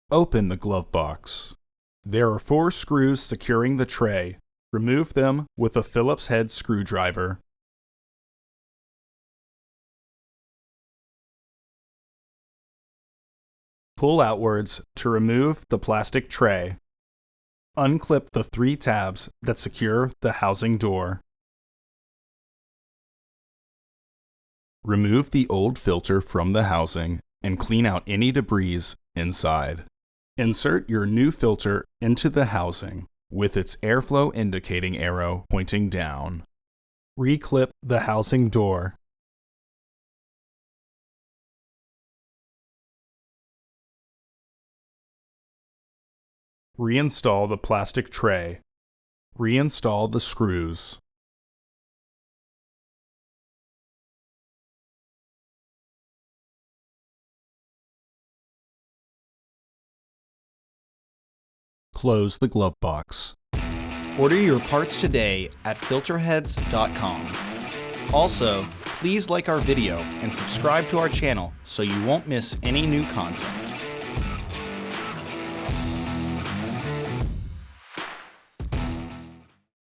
Open the glove box. There are 4 screws securing the tray. Remove them with a Phillips head screwdriver. Pull outwards to remove the plastic tray. Unclip the 3 tabs that secure the housing door. Remove the old filter from the housing and clean out any debris inside. Insert your new filter into the housing with its airflow indicating arrow pointing down. Reclip the housing door. Reinstall the plastic tray. Reinstall the screws. Close the glove box. Order your parts today at filterheads.com. Also, please like our video and subscribe to our channel so you won't miss any new content.